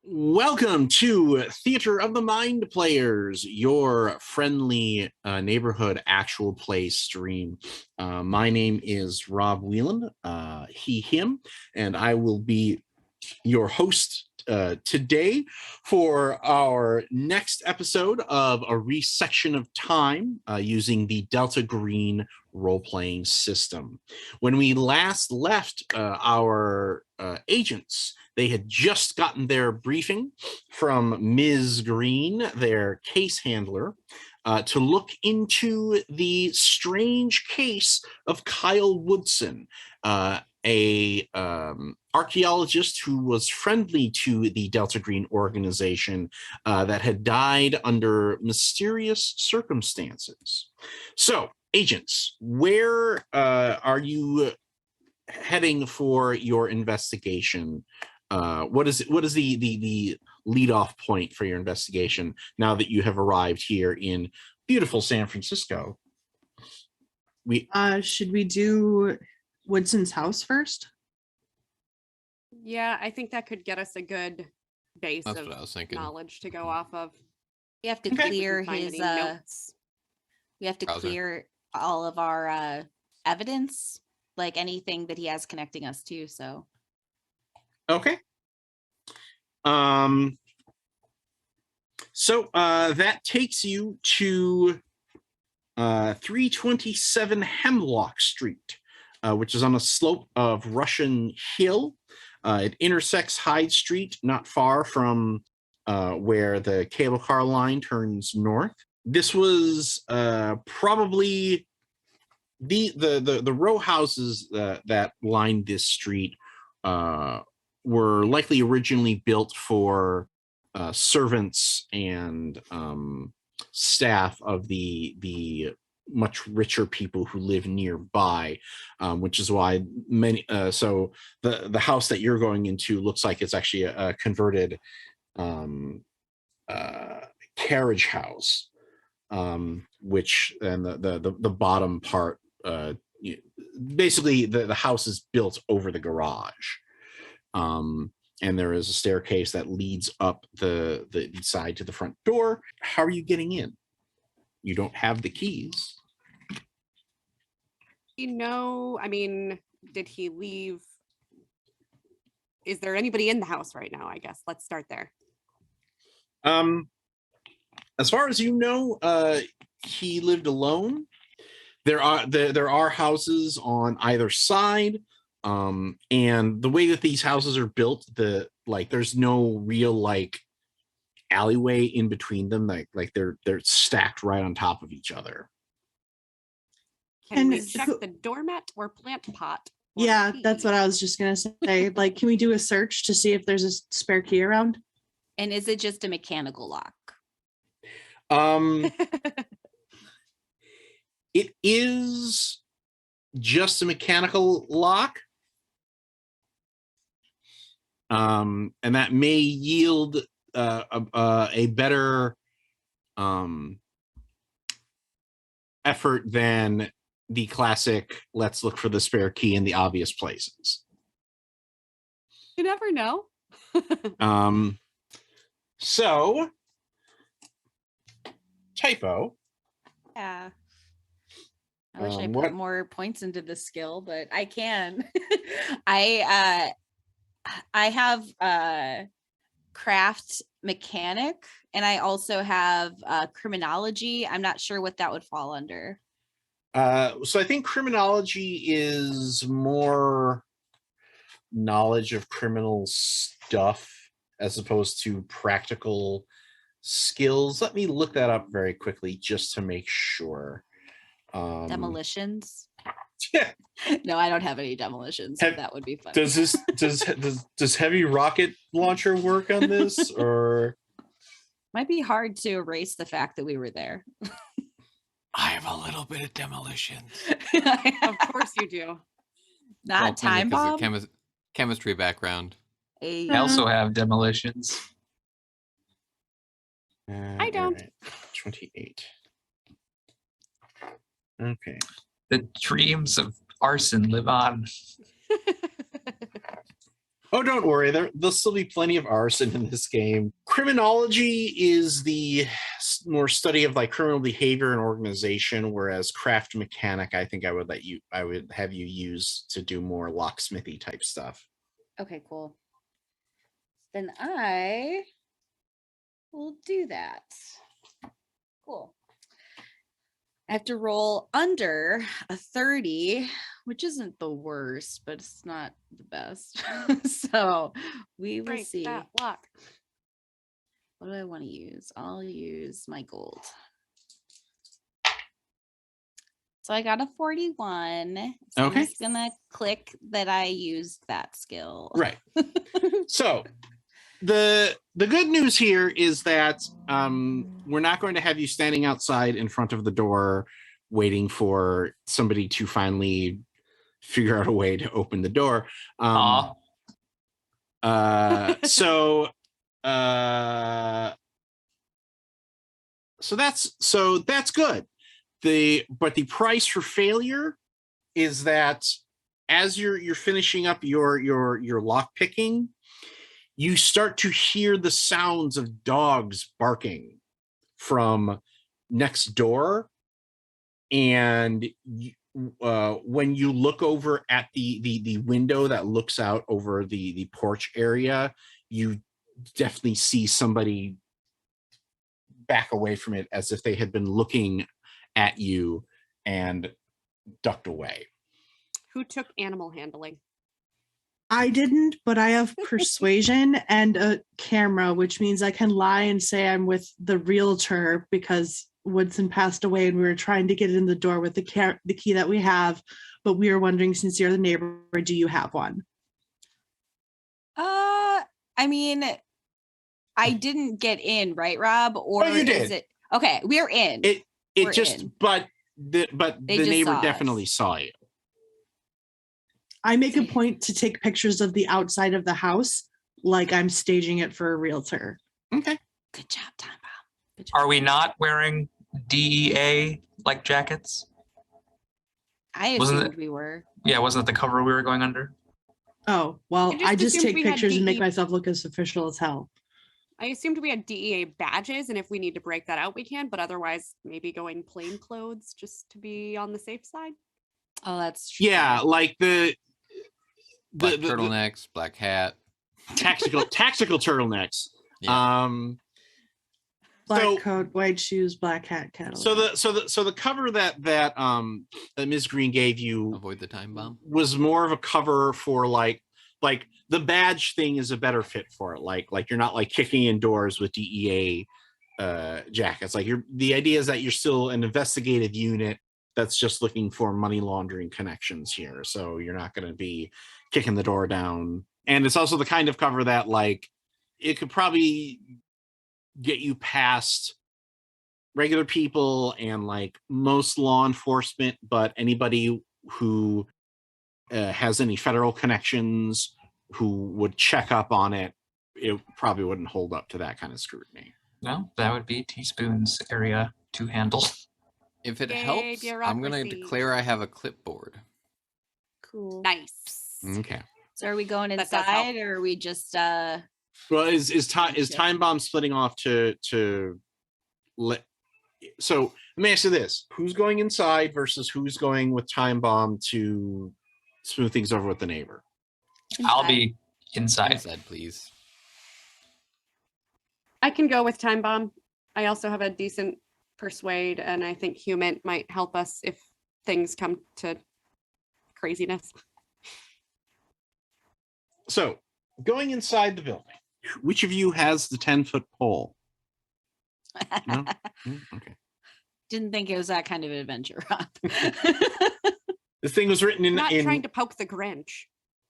Welcome to Theater of the Mind Players, your friendly neighborhood actual play stream. My name is Rob Whelan, he, him, and I will be your host today for our next episode of A Resection of Time using the Delta Green role-playing system. When we last left our agents, they had just gotten their briefing from Ms. Green, their case handler, to look into the strange case of Kyle Woodson, a archaeologist who was friendly to the Delta Green organization that had died under mysterious circumstances. So, agents, where are you heading for your investigation? What is the lead-off point for your investigation now that you have arrived here in beautiful San Francisco? Should we do Woodson's house first? Yeah, I think that could get us a good base of knowledge to go off of. We have to clear his notes. We have to clear all of our evidence, like anything that he has connecting us to, so. Okay. So that takes you to 327 Hemlock Street, which is on a slope of Russian Hill. It intersects Hyde Street, not far from where the cable car line turns north. This was probably the row houses that lined this street were likely originally built for servants and staff of the much richer people who live nearby, which is why many. So the house that you're going into looks like it's actually a converted carriage house, which and the bottom part basically the house is built over the garage. And there is a staircase that leads up the side to the front door. How are you getting in? You don't have the keys. I mean, did he leave? Is there anybody in the house right now? I guess let's start there. As far as you know, he lived alone. There are houses on either side. And the way that these houses are built, there's no real alleyway in between them. Like they're stacked right on top of each other. Can we check the doormat or plant pot? Yeah, that's what I was just gonna say. Can we do a search to see if there's a spare key around? And is it just a mechanical lock? It is just a mechanical lock. And that may yield a better effort than the classic let's look for the spare key in the obvious places. You never know. So typo. Yeah. I wish I put more points into this skill, but I can. I have craft mechanic, and I also have criminology. I'm not sure what that would fall under. So I think criminology is more knowledge of criminal stuff as opposed to practical skills. Let me look that up very quickly just to make sure. Demolitions? Yeah. No, I don't have any demolitions. So that would be fun. Does heavy rocket launcher work on this, or might be hard to erase the fact that we were there. I have a little bit of demolitions. Of course you do. Not time bomb. Chemistry background. I also have demolitions. I don't. Right. 28. Okay. The dreams of arson live on. Oh, don't worry. There'll still be plenty of arson in this game. Criminology is the more study of criminal behavior and organization, whereas craft mechanic, I think I would have you use to do more locksmithy type stuff. Okay, cool. Then I will do that. Cool. I have to roll under a 30, which isn't the worst, but it's not the best. So we will see. That luck. What do I want to use? I'll use my gold. So I got a 41. So okay. I'm just gonna click that I used that skill. Right. So the good news here is that we're not going to have you standing outside in front of the door waiting for somebody to finally figure out a way to open the door. So that's good. But the price for failure is that as you're finishing up your lock picking, you start to hear the sounds of dogs barking from next door, and when you look over at the window that looks out over the porch area, you definitely see somebody back away from it as if they had been looking at you and ducked away. Who took animal handling? I didn't, but I have persuasion and a camera, which means I can lie and say I'm with the realtor because Woodson passed away and we were trying to get in the door with the key that we have, but we were wondering, since you're the neighbor, do you have one? I mean, I didn't get in, right, Rob? Or you did. Is it okay? We're in. But the neighbor definitely saw you. I make a point to take pictures of the outside of the house like I'm staging it for a realtor. Okay. Good job, Time Bomb. Are we not wearing DEA like jackets? I Wasn't assumed we were. Yeah, wasn't it the cover we were going under? Oh, well, I just I just assumed take we had pictures and make DE myself look as official as hell. I assumed we had DEA badges, and if we need to break that out, we can. But otherwise, maybe going plain clothes just to be on the safe side. Oh, that's true. Yeah, like the Black the turtlenecks, black hat. tactical turtlenecks. Yeah. Black So- coat, white shoes, black hat, Cadillac. So the cover that Ms. Green gave you Avoid the time bomb. was more of a cover for like the badge thing is a better fit for it. Like you're not like kicking in doors with DEA jackets. Like the idea is that you're still an investigative unit that's just looking for money laundering connections here. So you're not going to be kicking the door down. And it's also the kind of cover that like it could probably get you past regular people and like most law enforcement, but anybody who has any federal connections who would check up on it, it probably wouldn't hold up to that kind of scrutiny. No, that would be Teaspoon's area to handle. If it Yay, helps, I'm going to bureaucracy. declare I have a clipboard. Cool. Nice. Okay. So are we going That does help. inside or are we just Well, is time bomb splitting off to let? So let me ask you this: who's going inside versus who's going with time bomb to smooth things over with the neighbor? I'll be inside. Inside, please. I can go with time bomb. I also have a decent persuade, and I think human might help us if things come to craziness. So going inside the building, which of you has the 10-foot pole? No? Okay. Didn't think it was that kind of adventure, Rob. This thing was written I'm not trying in to poke the Grinch.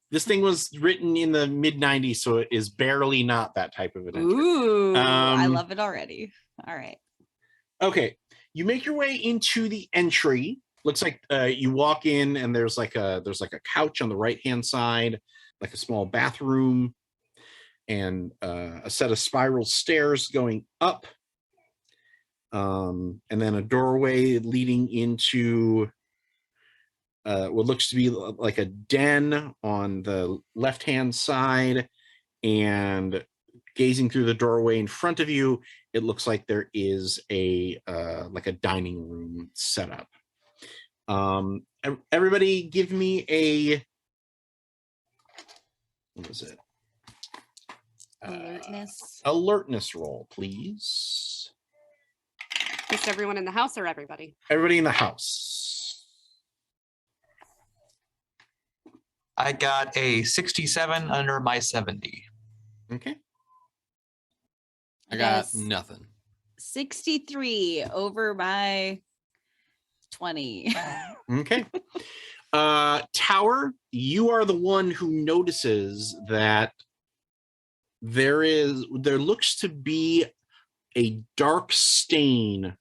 this thing was written in the mid 90s, so it is barely not that type of adventure. Ooh, I Um, love it already. All right. Okay, you make your way into the entry. Looks like you walk in and there's like a couch on the right hand side, like a small bathroom, and a set of spiral stairs going up, and then a doorway leading into what looks to be like a den on the left hand side, and gazing through the doorway in front of you, it looks like there is a like a dining room set up. Everybody give me a, what is it? Alertness roll, please. Just everyone in the house or everybody? Everybody in the house. I got a 67 under my 70. Okay. I got Yes. nothing. 63 over my 20. Okay. Tower, you are the one who notices that there looks to be a dark stain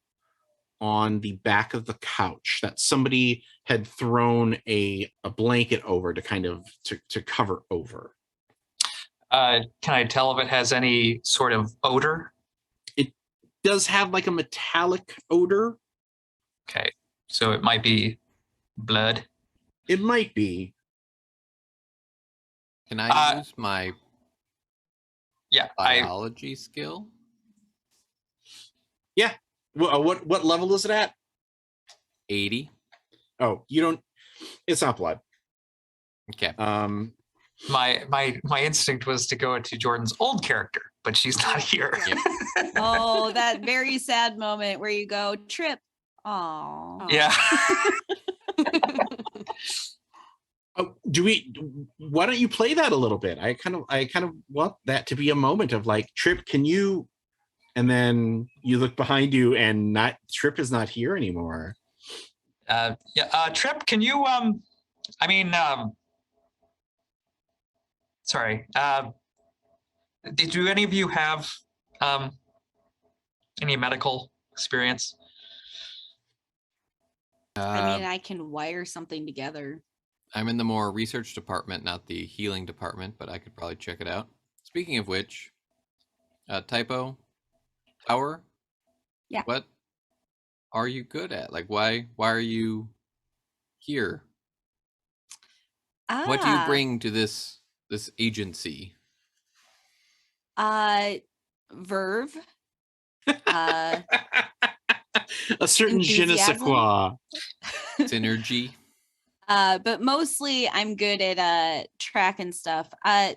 on the back of the couch that somebody had thrown a blanket over to kind of to cover over. Can I tell if it has any sort of odor? It does have like a metallic odor. Okay, so it might be blood. It might be. Can I use my Yeah, biology skill? Yeah. What level is it at? 80. Oh, you don't. It's not blood. Okay. My instinct was to go into Jordan's old character, but she's not here. Yep. Oh, that very sad moment where you go, Trip. Oh. Yeah. Oh, why don't you play that a little bit? I kind of want that to be a moment of like, Trip, can you, and then you look behind you and not Trip is not here anymore. Trip, can you sorry. Do any of you have any medical experience? I mean, I can wire something together. I'm in the more research department, not the healing department, but I could probably check it out. Speaking of which, typo, power. Yeah. What are you good at? Like, why are you here. Ah, What do you bring to this agency? Verve. Uh, A certain je ne sais Enthusiasm? quoi. Synergy. but mostly I'm good at tracking stuff. I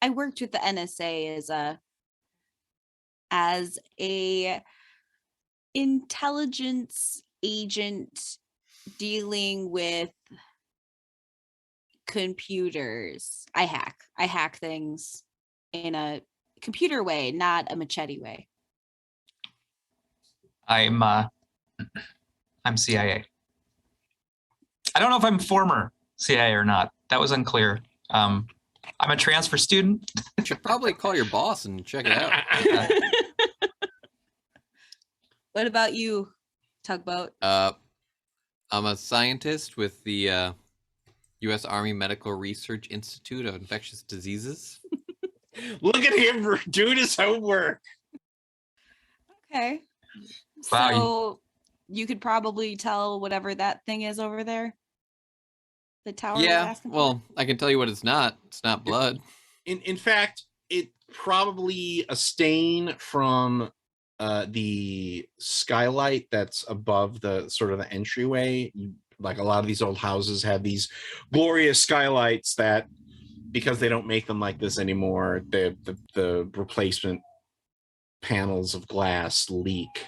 worked with the NSA as a intelligence agent dealing with computers. I hack things in a computer way, not a machete way. I'm CIA. I don't know if I'm former CIA or not. That was unclear. I'm a transfer student. You should probably call your boss and check it out. What about you, Tugboat? I'm a scientist with the U.S. Army Medical Research Institute of Infectious Diseases. Look at him doing his homework. Okay. Wow, So you could probably tell whatever that thing is over there. The tower was Yeah, asking for? well, I can tell you what it's not. It's not blood. In fact, it probably a stain from the skylight that's above the sort of the entryway. Like a lot of these old houses have these glorious skylights that, because they don't make them like this anymore, the replacement panels of glass leak.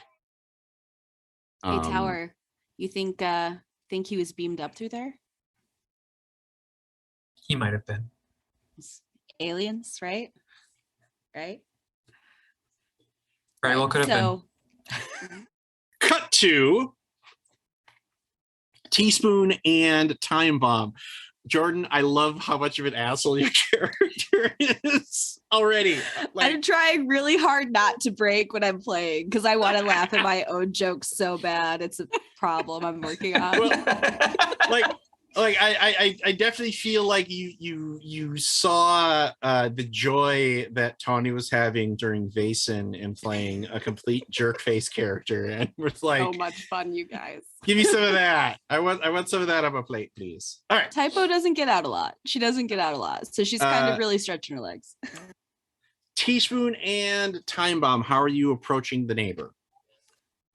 Hey, Tower, you think he was beamed up through there? he might have been. It's aliens, right? Right? Very well could have been. So, Cut to Teaspoon and Time Bomb. Jordan, I love how much of an asshole your character is already. I'm trying really hard not to break when I'm playing because I want to laugh at my own jokes so bad. It's a problem I'm working on. Well, I definitely feel like you saw the joy that Tawny was having during Vason and playing a complete jerk face character, and was like, So much fun, you guys. give me some of that. I want some of that on my plate, please. All right. Typo doesn't get out a lot. She doesn't get out a lot. So she's kind of really stretching her legs. Teaspoon and Time Bomb, how are you approaching the neighbor?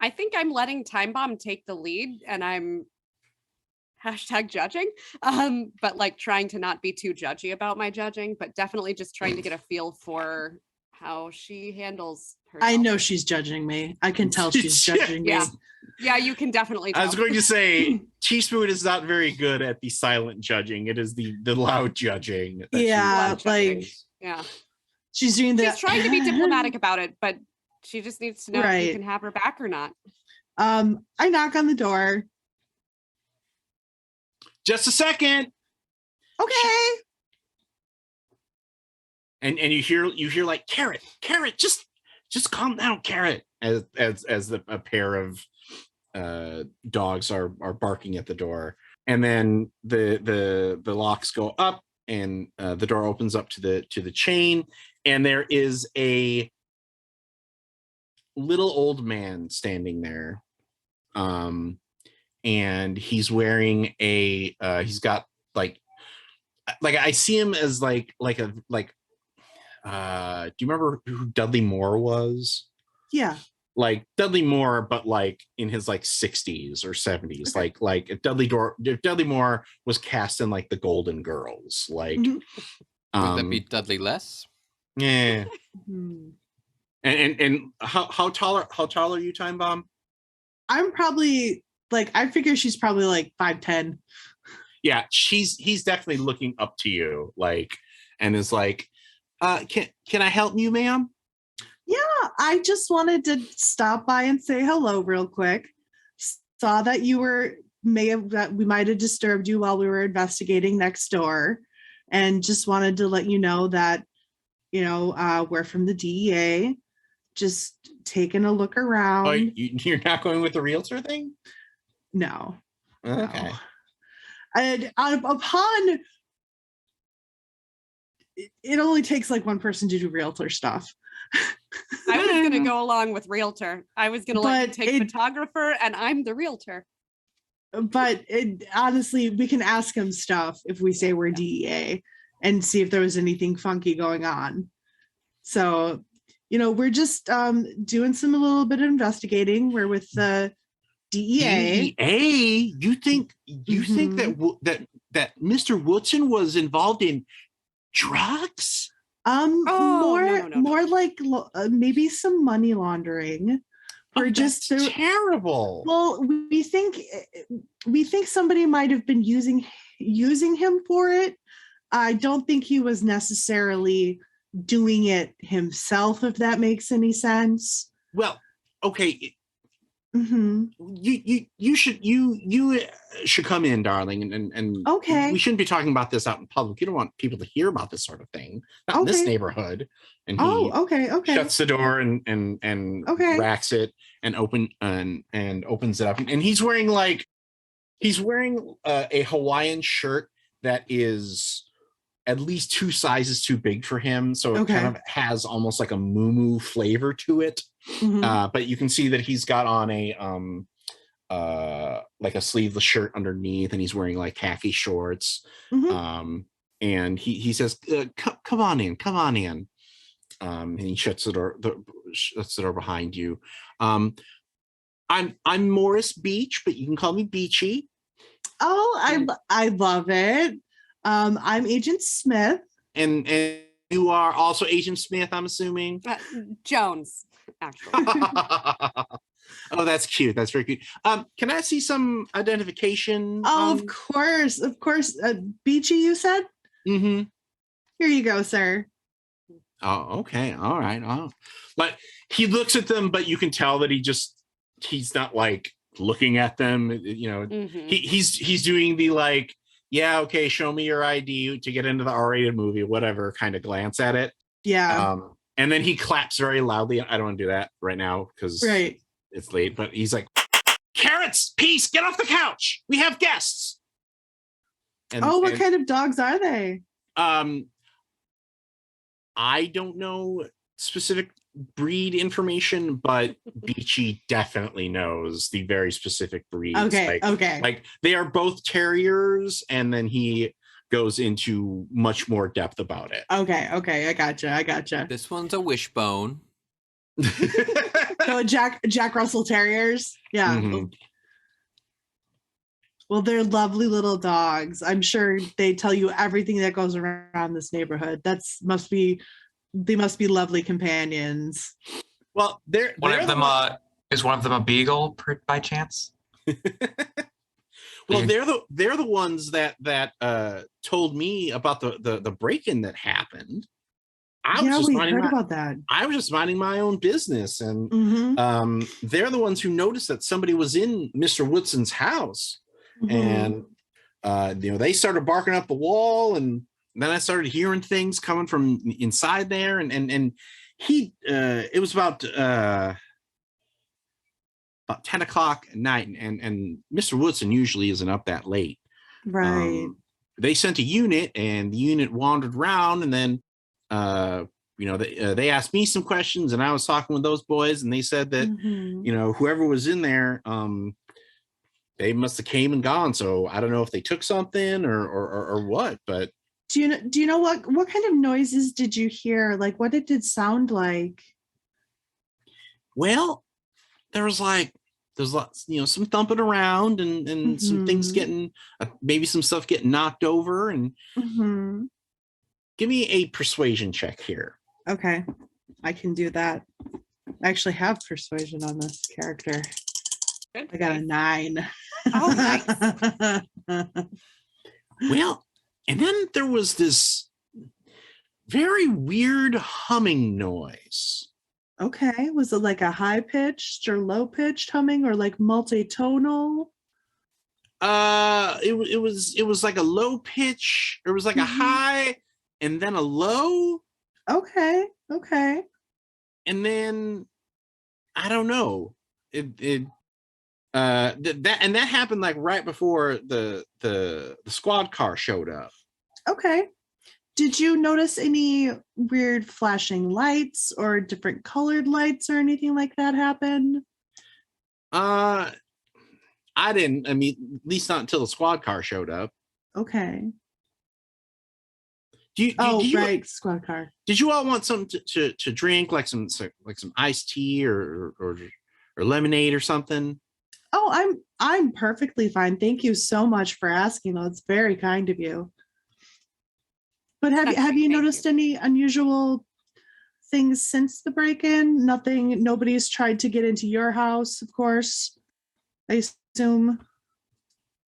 I think I'm letting Time Bomb take the lead, and I'm #judging, but like trying to not be too judgy about my judging, but definitely just trying to get a feel for how she handles herself. I know she's judging me. I can tell she's judging me. Yeah, you can definitely tell. I was going to say Teaspoon is not very good at the silent judging. It is the loud judging. that she Yeah, loves. like Yeah, she's doing that. she's trying to be diplomatic about it, but she just needs to know if Right. you can have her back or not. I knock on the door. Just a second. Okay. And you hear like Carrot, just calm down, Carrot, as a pair of dogs are barking at the door. And then the locks go up, and the door opens up to the chain, and there is a little old man standing there. And he's wearing he's got like I see him as do you remember who Dudley Moore was? Yeah. Like Dudley Moore, but like in his like 60s or 70s. Okay. Like if Dudley Moore was cast in like the Golden Girls, like Mhm. Would that be Dudley Less? yeah. Hmm. And how tall are you, Time Bomb? I'm probably I figure she's probably like 5'10". Yeah, he's definitely looking up to you, like, and is like, can I help you, ma'am? Yeah, I just wanted to stop by and say hello real quick. Saw that that we might have disturbed you while we were investigating next door, and just wanted to let you know that, we're from the DEA, just taking a look around. Oh, you're not going with the realtor thing? No. Okay. No. And upon it only takes like one person to do realtor stuff. I was going to go along with realtor. I was going to let you But take photographer, and I'm the realtor. but honestly, we can ask him stuff if we say we're DEA and see if there was anything funky going on. So, we're just doing a little bit of investigating. We're with the DEA. DEA? You think that Mr. Woodson was involved in drugs? More like maybe some money laundering. Or just terrible. Well, we think somebody might have been using him for it. I don't think he was necessarily doing it himself, if that makes any sense. Well, okay. Mm-hmm. You should come in, darling, and okay. We shouldn't be talking about this out in public. You don't want people to hear about this sort of thing. Not in this neighborhood. And he okay. shuts the door and racks it and opens it up. And he's wearing a Hawaiian shirt that is at least 2 sizes too big for him. So it kind of has almost like a muumuu flavor to it. Mm-hmm. But you can see that he's got on like a sleeveless shirt underneath, and he's wearing like khaki shorts. Mm-hmm. And he says, come on in. And he shuts the door behind you. I'm Morris Beach, but you can call me Beachy. Oh, I love it. I'm Agent Smith. And you are also Agent Smith, I'm assuming? Jones, actually. Oh, that's cute. That's very cute. Can I see some identification? Oh, of course. Beachy, you said? Mm-hmm. Here you go, sir. Oh, okay. All right. Oh. But he looks at them, but you can tell that he's not like looking at them. Mm-hmm. He's doing the like, yeah, okay, show me your ID to get into the R-rated movie, whatever kind of glance at it. Yeah. And then he claps very loudly. I don't want to do that right now because it's late, but he's like, Carrots, peace, get off the couch. We have guests. What kind of dogs are they? I don't know specific breed information, but Beachy definitely knows the very specific breeds. Okay. Like they are both terriers, and then he goes into much more depth about it. Okay. I gotcha. This one's a wishbone. So Jack Russell Terriers. Yeah. Mm-hmm. Well, they're lovely little dogs. I'm sure they tell you everything that goes around this neighborhood. They must be lovely companions. Well, is one of them a beagle by chance? Well, they're the ones that told me about the break-in that happened. I was just minding my own business, and mm-hmm. They're the ones who noticed that somebody was in Mr. Woodson's house. Mm-hmm. And they started barking up the wall, and then I started hearing things coming from inside there, and he it was about 10 o'clock at night, and Mr. Woodson usually isn't up that late. Right. They sent a unit, and the unit wandered around, and then they asked me some questions, and I was talking with those boys, and they said that mm-hmm. Whoever was in there, they must have came and gone. So I don't know if they took something or what, but do you know what kind of noises did you hear? Like, what did it sound like? Well, there's lots, some thumping around and mm-hmm. some things getting, maybe some stuff getting knocked over, and mm-hmm. Give me a persuasion check here. Okay, I can do that. I actually have persuasion on this character. Good. I got a 9. Oh, nice. Well, and then there was this very weird humming noise. Okay, was it like a high-pitched or low-pitched humming, or like multi-tonal? It was like a low pitch. It was like mm-hmm. a high and then a low. Okay. And then I don't know. That happened like right before the squad car showed up. Okay. Did you notice any weird flashing lights or different colored lights or anything like that happen? I didn't. I mean, at least not until the squad car showed up. Okay. Do Oh, you, right, squad car. Did you all want something to drink, like some iced tea or lemonade or something? Oh, I'm perfectly fine. Thank you so much for asking, though. It's very kind of you. But have you noticed any unusual things since the break-in? Nothing. Nobody's tried to get into your house, of course, I assume.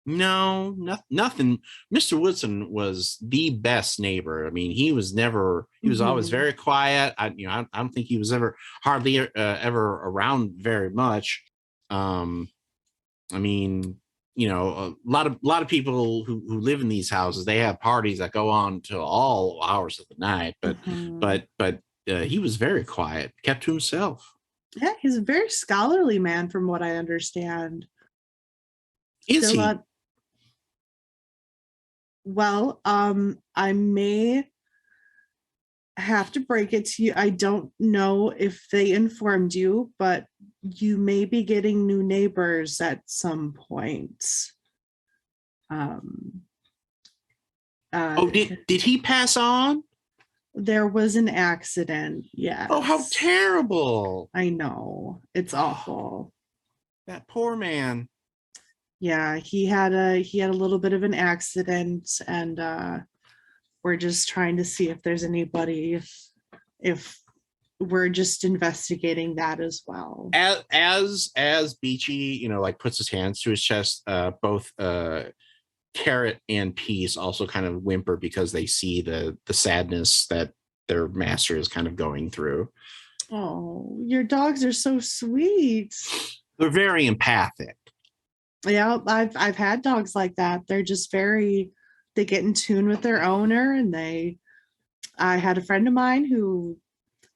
No, nothing. Mr. Woodson was the best neighbor. I mean, he was always very quiet. I don't think he was hardly ever around very much. I mean, a lot of people who live in these houses, they have parties that go on till all hours of the night, but he was very quiet, kept to himself. Yeah, he's a very scholarly man from what I understand. Is he? Well, I may have to break it to you. I don't know if they informed you, but you may be getting new neighbors at some point. Did he pass on? There was an accident. Yes. Oh, how terrible. I know. It's awful. That poor man. Yeah, he had a little bit of an accident, and we're just trying to see if there's anybody, if we're just investigating that as well. As Beachy, puts his hands to his chest, both Carrot and Peace also kind of whimper because they see the sadness that their master is kind of going through. Oh, your dogs are so sweet. They're very empathic. Yeah, I've had dogs like that. They're just they get in tune with their owner, and I had a friend of mine who,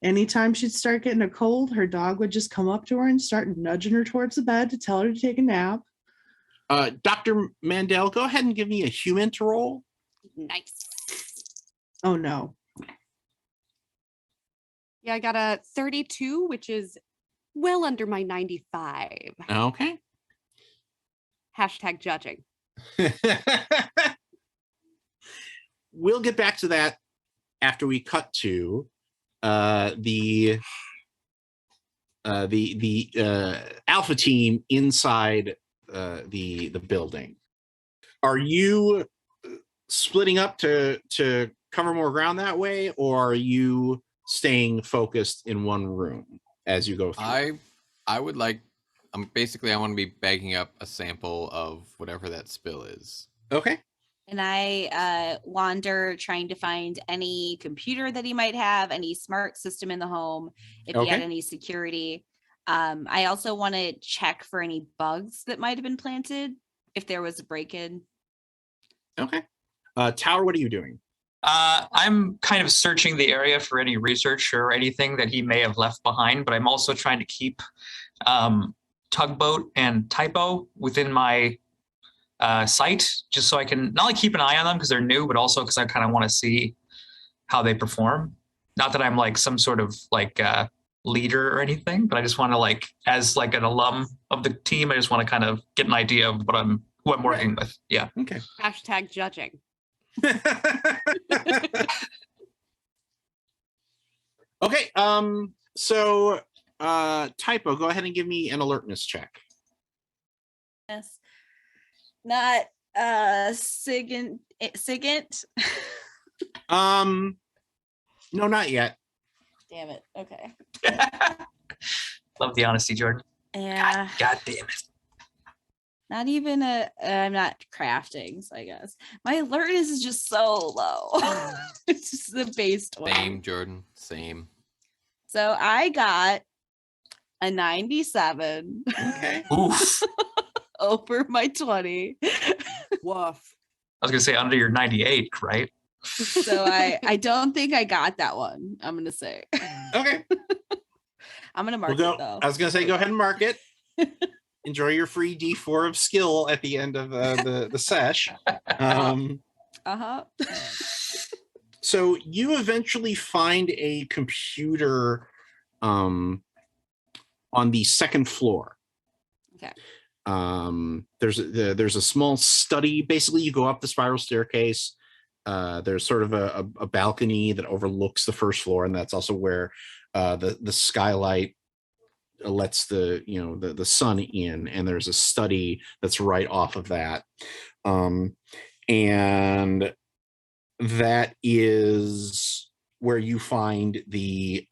anytime she'd start getting a cold, her dog would just come up to her and start nudging her towards the bed to tell her to take a nap. Dr. Mandel, go ahead and give me a human to roll. Nice. Oh no. Yeah, I got a 32, which is well under my 95. Okay. Hashtag judging. We'll get back to that after we cut to the Alpha team inside the building. Are you splitting up to cover more ground that way, or are you staying focused in one room as you go through? I would like. Basically, I want to be bagging up a sample of whatever that spill is. Okay. And I wander trying to find any computer that he might have, any smart system in the home, if he had any security. I also want to check for any bugs that might have been planted if there was a break-in. Okay. Tower, what are you doing? I'm kind of searching the area for any research or anything that he may have left behind, but I'm also trying to keep Tugboat and Typo within my sight, just so I can not only keep an eye on them because they're new, but also because I kind of want to see how they perform. Not that I'm like some sort of like leader or anything, but I just want to as an alum of the team, I just want to kind of get an idea of who I'm working with. Yeah. Okay. Hashtag judging. Okay. So Typo, go ahead and give me an alertness check. Yes. Not SIGINT. No, not yet. Damn it. Okay. Love the honesty, Jordan. Yeah. God damn it. Not even I'm not crafting, so I guess my alertness is just so low. It's just the base 20. Same, Jordan. Same. So I got a 97. Okay. Oof. Over my 20. Woof. I was gonna say under your 98, right? So I don't think I got that one. I'm gonna say. Okay. I'm gonna mark it though. I was gonna say go ahead and mark it. Enjoy your free D4 of skill at the end of the sesh. So you eventually find a computer on the second floor. Okay. There's a small study. Basically, you go up the spiral staircase. There's sort of a balcony that overlooks the first floor, and that's also where the skylight lets the sun in. And there's a study that's right off of that, and that is where you find the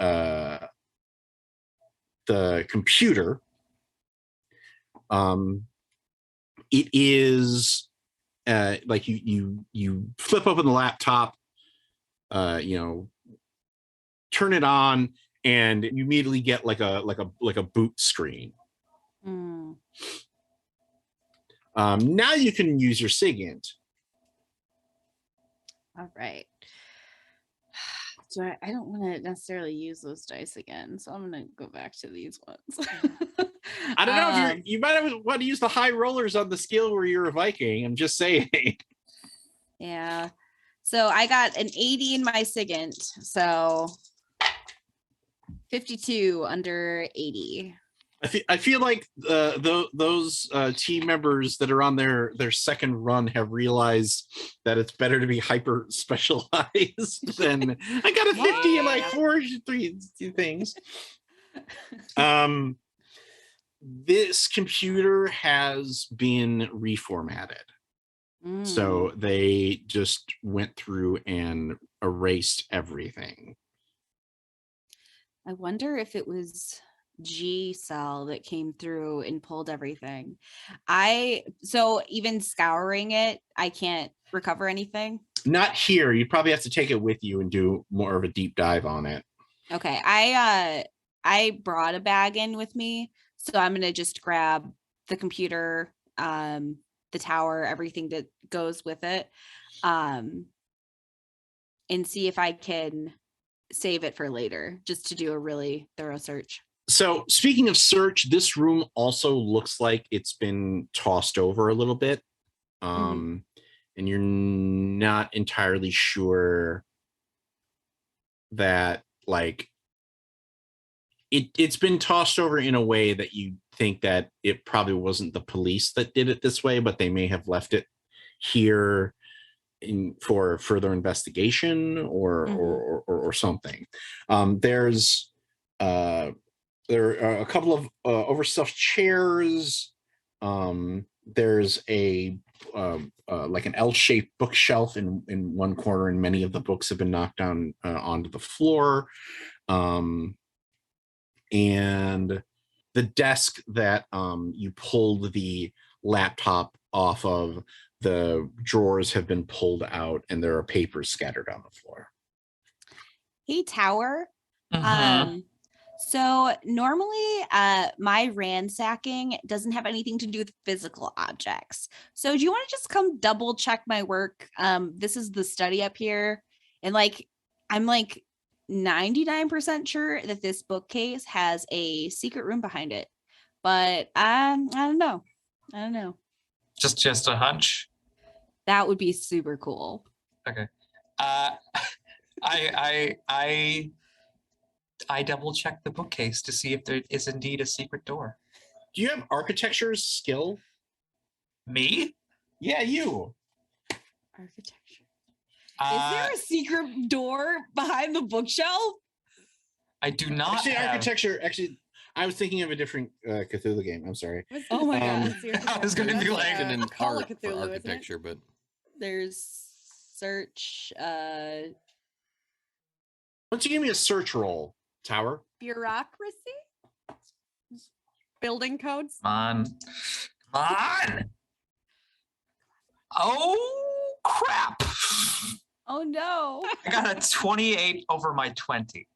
computer. It is like you flip open the laptop, turn it on, and you immediately get like a boot screen. Now you can use your SIGINT. All right. So I don't want to necessarily use those dice again, so I'm going to go back to these ones. I don't know if you might want to use the high rollers on the skill where you're a Viking. I'm just saying. Yeah. So I got an 80 in my SIGINT, so 52 under 80. I feel like those team members that are on their second run have realized that it's better to be hyper specialized than I got a 50 in like three things. This computer has been reformatted. So they just went through and erased everything. I wonder if it was G cell that came through and pulled everything. So even scouring it, I can't recover anything. Not here. You probably have to take it with you and do more of a deep dive on it. Okay. I brought a bag in with me, so I'm gonna just grab the computer, the tower, everything that goes with it, and see if I can save it for later, just to do a really thorough search. So speaking of search, this room also looks like it's been tossed over a little bit. And you're not entirely sure that like it's been tossed over in a way that you think that it probably wasn't the police that did it this way, but they may have left it here for further investigation or something. There are a couple of overstuffed chairs. There's a like an L-shaped bookshelf in one corner, and many of the books have been knocked down onto the floor. And the desk that you pulled the laptop off of, the drawers have been pulled out, and there are papers scattered on the floor. Hey, Tower. So normally my ransacking doesn't have anything to do with physical objects. So do you want to just come double check my work? This is the study up here. And like, I'm like 99% sure that this bookcase has a secret room behind it. But I don't know. Just a hunch. That would be super cool. Okay. I double check the bookcase to see if there is indeed a secret door. Do you have architecture skill? Me? Yeah, you. Architecture. Is there a secret door behind the bookshelf? I do not. Actually, architecture. Actually, I was thinking of a different Cthulhu game. I'm sorry. Oh my god! I was going to be like an Call of art Cthulhu, for isn't it? architecture, but There's search. Why don't you give me a search roll, Tower? Bureaucracy? Building codes? Come on. Oh, crap. Oh no! I got a 28 over my 20.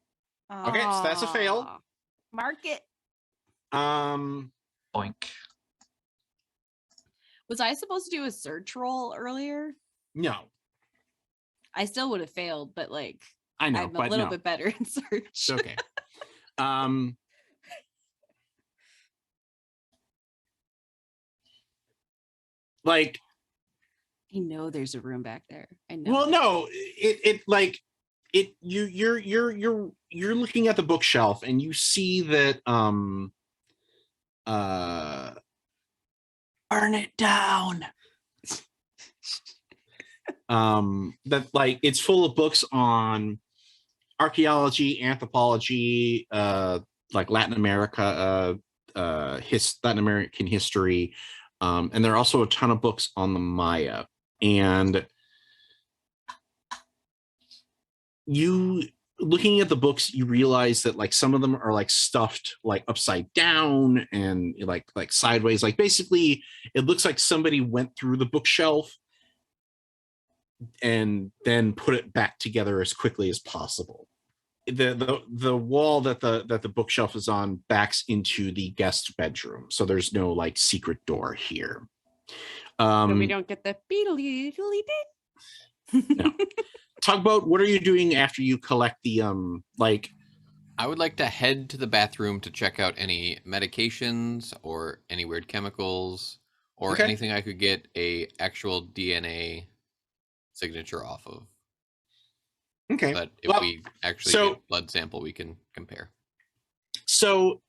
Okay, so that's a fail. Aw. Mark it. Boink. Was I supposed to do a search roll earlier? No, I still would have failed, but like I know, I'm but a little no. bit better in search. It's okay. Like, I know there's a room back there. I know. well, no, you're looking at the bookshelf and you see that burn it down. That like it's full of books on archaeology, anthropology, like Latin America, Latin American history, and there are also a ton of books on the Maya. And you looking at the books, you realize that like some of them are like stuffed like upside down and like sideways. Like basically, it looks like somebody went through the bookshelf and then put it back together as quickly as possible. The wall that the bookshelf is on backs into the guest bedroom, so there's no like secret door here. So we don't get the beedly No. Tugboat, what are you doing after you collect the like? I would like to head to the bathroom to check out any medications or any weird chemicals or Okay. anything I could get a actual DNA signature off of. Okay. But if we actually get blood sample, we can compare. So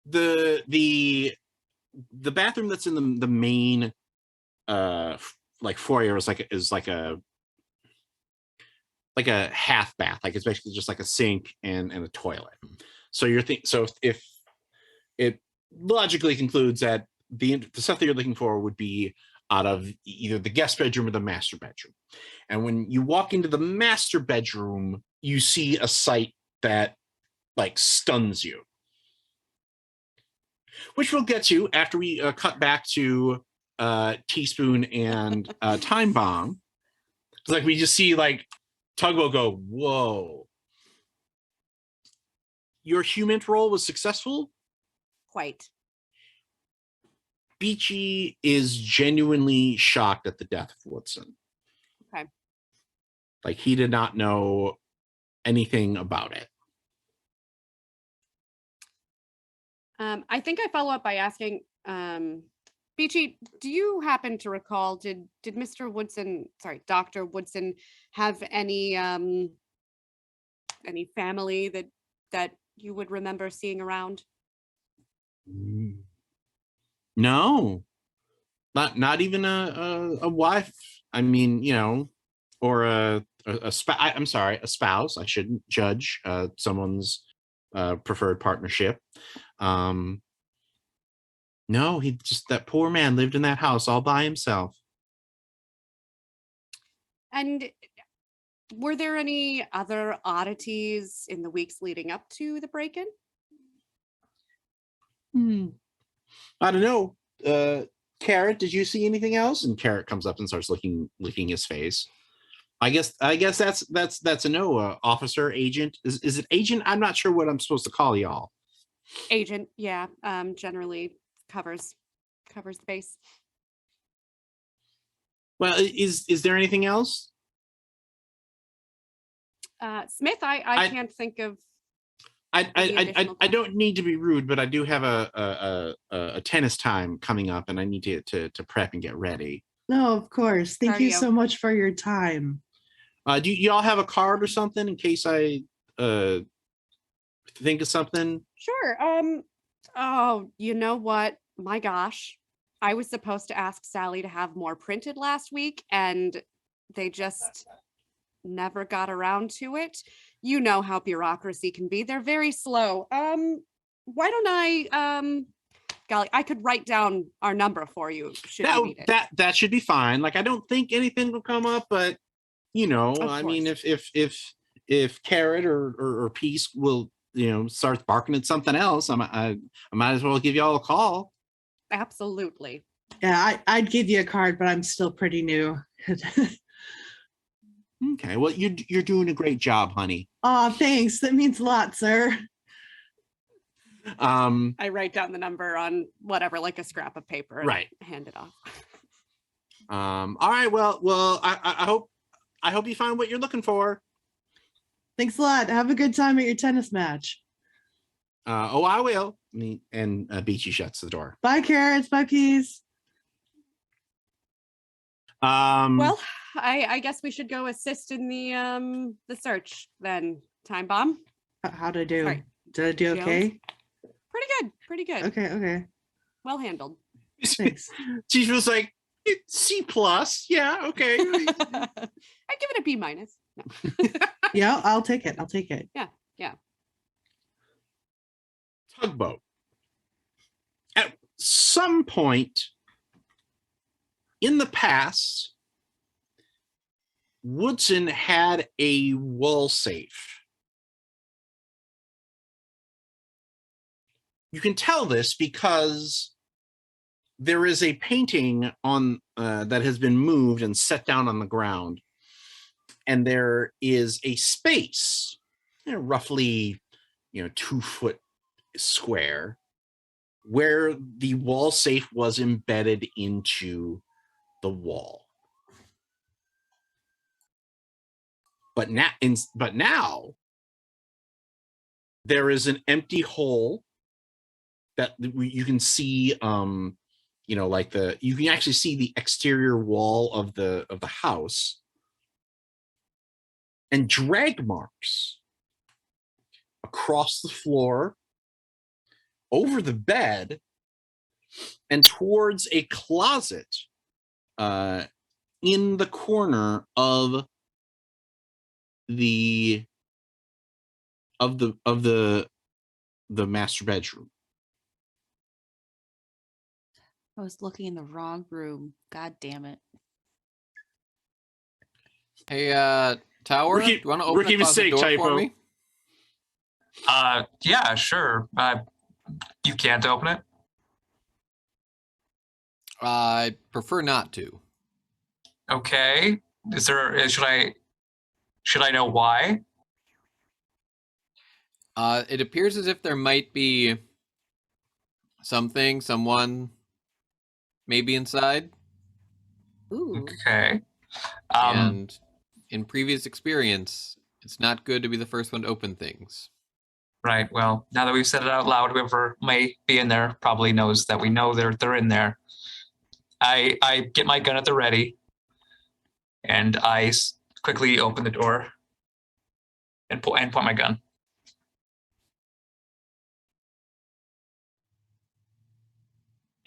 the bathroom that's in the main like foyer is like a half bath. Like it's basically just like a sink and a toilet. So if it logically concludes that the stuff that you're looking for would be out of either the guest bedroom or the master bedroom. And when you walk into the master bedroom, you see a sight that like stuns you, which we'll get to after we cut back to Teaspoon and Time Bomb. It's like we just see like Tugboat go, whoa. Your human roll was successful? Quite. Beachy is genuinely shocked at the death of Woodson. Okay. Like he did not know anything about it. I think I follow up by asking, Beachy, do you happen to recall, did Mr. Woodson, sorry, Dr. Woodson have any family that you would remember seeing around? No, not even a wife. I mean, you know, or a I'm sorry, a spouse. I shouldn't judge someone's preferred partnership. No, that poor man lived in that house all by himself. And were there any other oddities in the weeks leading up to the break-in? I don't know. Carrot, did you see anything else? And Carrot comes up and starts licking his face. I guess that's a no. Officer, agent. Is it agent? I'm not sure what I'm supposed to call y'all. Agent, yeah. Generally covers the base. Well, is there anything else? Smith, I can't think of. I don't need to be rude, but I do have a tennis time coming up, and I need to prep and get ready. No, of course. Thank you so much for your time. Do y'all have a card or something in case I think of something? Sure. Oh, you know what? My gosh. I was supposed to ask Sally to have more printed last week, and they just never got around to it. You know how bureaucracy can be. They're very slow. Why don't I golly, I could write down our number for you should you need it. That should be fine. Like I don't think anything will come up, but you know, I mean if Carrot or Peace will, you know, starts barking at something else, I might as well give y'all a call. Absolutely. Yeah, I'd give you a card, but I'm still pretty new. Okay, well, you're doing a great job, honey. Oh, thanks. That means a lot, sir. I write down the number on whatever, like a scrap of paper, and right. Hand it off. All right. Well, I hope you find what you're looking for. Thanks a lot. Have a good time at your tennis match. I will. And Beachy shuts the door. Bye, Carrots. Bye, Peas. Well, I guess we should go assist in the search then. Time Bomb. How'd I do? Sorry. Did I do okay? Pretty good. Okay. Well handled. Nice. She was like, C+. Yeah, okay. I'd give it a B-. No. Yeah, I'll take it. I'll take it. Tugboat. At some point in the past, Woodson had a wall safe. You can tell this because there is a painting on that has been moved and set down on the ground, and there is a space, roughly 2 foot square, where the wall safe was embedded into the wall. But now there is an empty hole that you can see. You can actually see the exterior wall of the house, and drag marks across the floor, over the bed, and towards a closet in the corner of the master bedroom. I was looking in the wrong room. God damn it. Hey, Tower, do you want to open rookie the closet mistake, door typo. for me? Yeah, sure. You can't open it? I prefer not to. Okay. Should I know why? It appears as if there might be someone maybe inside. Ooh. Okay. And in previous experience, it's not good to be the first one to open things. Right. Well, now that we've said it out loud, whoever may be in there probably knows that we know they're in there. I get my gun at the ready, and I quickly open the door and point my gun.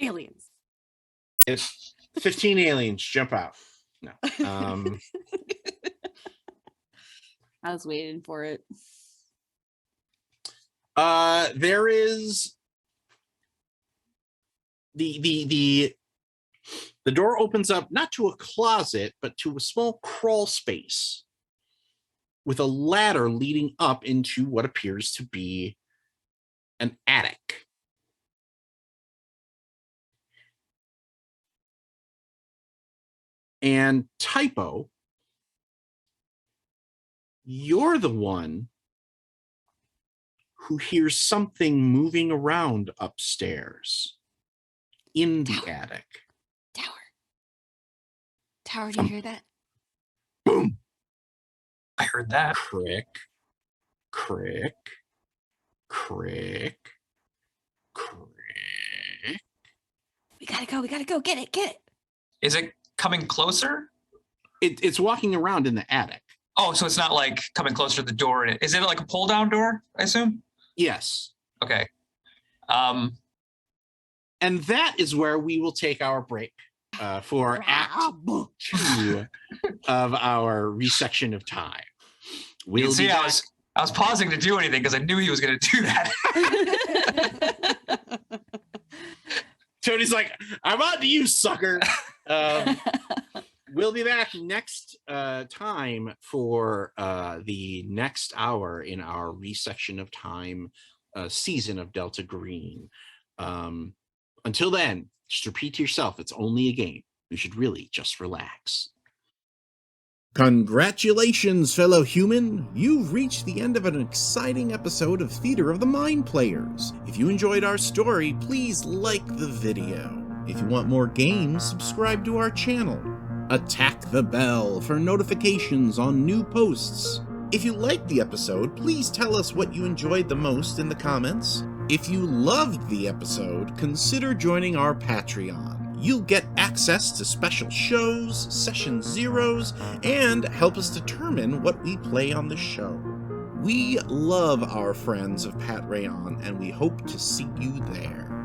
Aliens. If 15 aliens jump out. No. I was waiting for it. There is the door opens up not to a closet, but to a small crawl space with a ladder leading up into what appears to be an attic. And Typo, you're the one who hears something moving around upstairs in the attic. Tower, do you hear that? Boom! I heard that. Crick, crick, crick, crick. We gotta go. Get it. Is it coming closer? It's walking around in the attic. Oh, so it's not like coming closer to the door. Is it like a pull down door, I assume? Yes. Okay. And that is where we will take our break for Act 2 of our Resection of Time. We'll see, I was pausing to do anything because I knew he was going to do that. Tony's like, I'm on to you, sucker. We'll be back next time for the next hour in our Resection of Time season of Delta Green. Until then, just repeat to yourself, it's only a game. You should really just relax. Congratulations, fellow human! You've reached the end of an exciting episode of Theater of the Mind Players. If you enjoyed our story, please like the video. If you want more games, subscribe to our channel. Attack the bell for notifications on new posts. If you liked the episode, please tell us what you enjoyed the most in the comments. If you loved the episode, consider joining our Patreon. You'll get access to special shows, session zeros, and help us determine what we play on the show. We love our friends of Pat Rayon, and we hope to see you there.